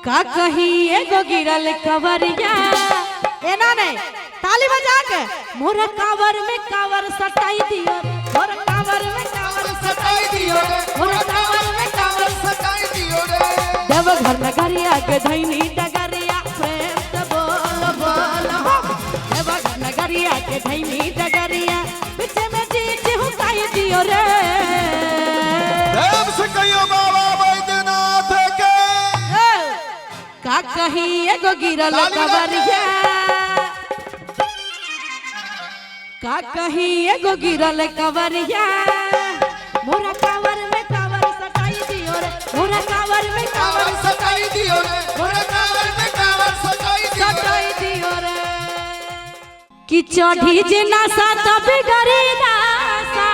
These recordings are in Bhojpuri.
का कहीं एगो गिरल कवरिया एना नहीं ताली बजा के मोरा कावर में कावर सटाई दियो मोरा कावर में कावर सटाई दियो मोरा कावर में कावर सटाई दियो रे देव घर नगरिया के धैनी डगरिया प्रेम से बोल बोल देव घर नगरिया के धैनी डगरिया पीछे में जीत हुकाई दियो रे देव से कहियो बाबा बैद्यनाथ के का कहीं एगो गिरल कवरिया का कहीं एगो गिरल कवरिया मोरा कावर में कावर सटाई दियो रे मोरा कावर में कावर सटाई दियो रे मोरा कावर में कावर सटाई दियो रे कि चढ़ी जे नशा तो बिगड़ी दासा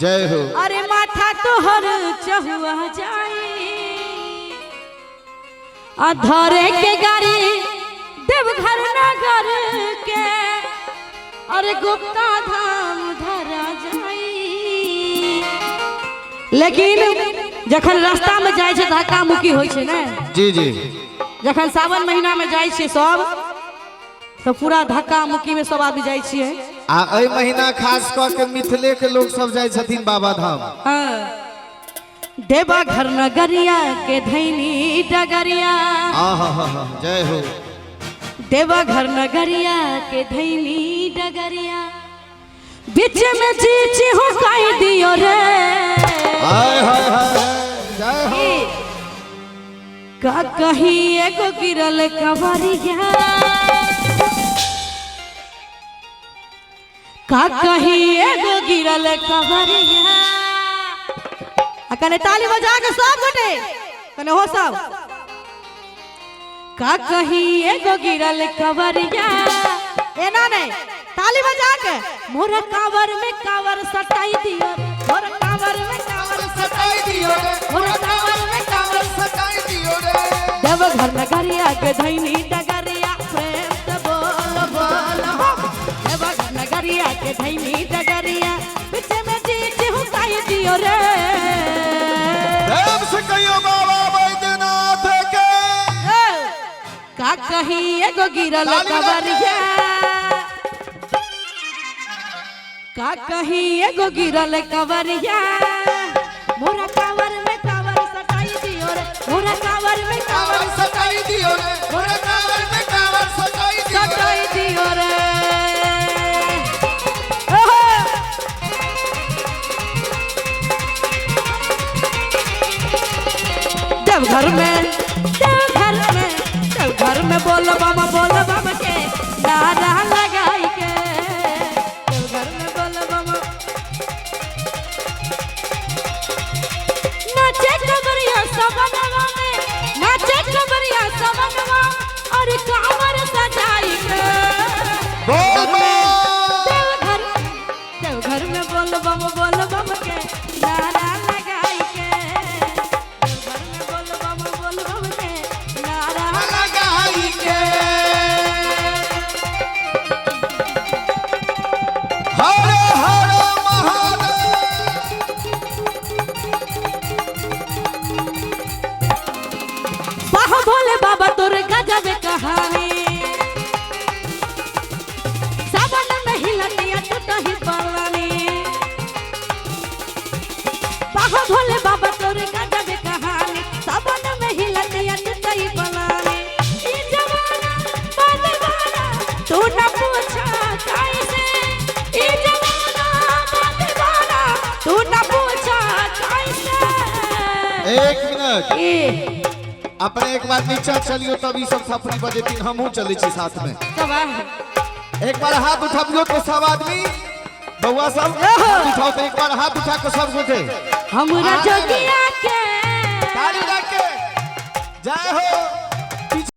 जय हो अरे माथा तोहर चहुआ जाई अधरे के गाड़ी देवघर नगर के अरे गुप्ता धाम धरा जाई लेकिन जखन रास्ता में जाय छै धक्का मुक्की होय छै ने जी जी जखन सावन महीना में जाय छै सब तो पूरा धक्का मुक्की में सब आदमी जाय छियै आ एहि महीना खास क के मिथिले के लोग सब जाय छथिन बाबा धाम हां देवा घर नगरिया के धैनी डगरिया जय हो देवा घर नगरिया के धैनी डगरिया बीच में चीची हुकाई दियो रे हाय हाय हाय जय हो का कहीं एगो गिरल कवरिया का कहीं एगो गिरल कवरिया कने ताली बजा के सब गोटे कने हो सब का कहीं एगो गिरल कवरिया एना नहीं ताली बजा के मोरा कावर में कावर सटाई दियो मोरा कावर में कावर सटाई दियो मोरा कावर में कावर सटाई दियो रे देव घर नगरिया के धैनी डगरिया प्रेम से बोल बोल देव घर नगरिया के धैनी डगरिया पीछे में जीत हुकाई दियो रे देव से कहियो बाबा बैद्यनाथ के का कहीं एगो गिरल कवरिया का कहीं एगो गिरल कवरिया मोरा कावर में कावर सटाई दियो रे मोरा कावर में कावर सटाई दियो रे मोरा कावर में कावर सटाई दियो रे देवघर में बोल बम के नारा लगाई के देवघर में बोल बम नाचे कबरिया सबनवा में नाचे कबरिया सबनवा और कांवर सजाई के देवघर में बोल बम के नारा लगाई के देवघर में बोल बम के नारा लगाई के हर हर महादेव बाह भोले बाबा तोर गजब कहानी सावन में हिलतिया टूटही पलानी बाह भोले बाबा तोर गजब कहानी सावन में हिलतिया टूटही पलानी ई जमाना बदवाना तू न पूछा कैसे ई जमाना बदवाना तू न पूछा कैसे एक मिनट ए अपने एक बार नीचा चलियो तभी सब थपड़ी बजेती हमहू चले छी साथ में सब है एक बार हाथ उठाबियो तो सब आदमी बउआ सब हाथ उठाओ तो एक बार हाथ उठा के सब गोटे हमरा जोगिया के ताली लगा के जय हो